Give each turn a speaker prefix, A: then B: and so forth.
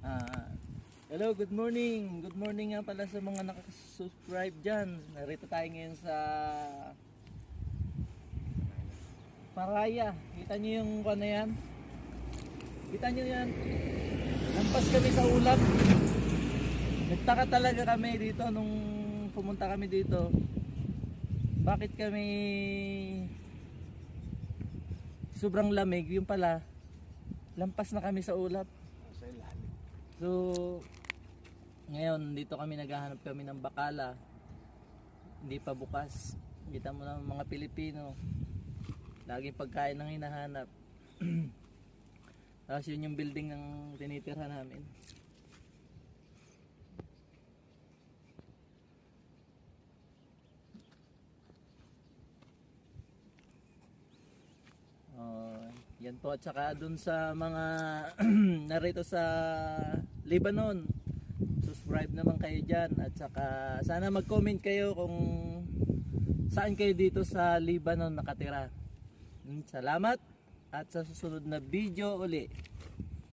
A: Ah, Hello, good morning. Good morning nga pala sa mga nakasubscribe dyan. Narito tayo ngayon sa Paraya. Kita nyo yung kung ano yan? Kita nyo yan? Lampas kami sa ulap. Nagtaka talaga kami dito nung pumunta kami dito. Bakit kami sobrang lamig? Yung pala, lampas na kami sa ulap. So, ngayon dito kami naghahanap kami ng bakala. Hindi pa bukas. Kita mo na mga Pilipino. Laging pagkain ang hinahanap. Tapos yun yung building ng tinitirhan namin. Yan po, at saka dun sa mga narito sa Lebanon, subscribe naman kayo dyan, at saka sana mag-comment kayo kung saan kayo dito sa Lebanon nakatira. Salamat, at sa susunod na video uli.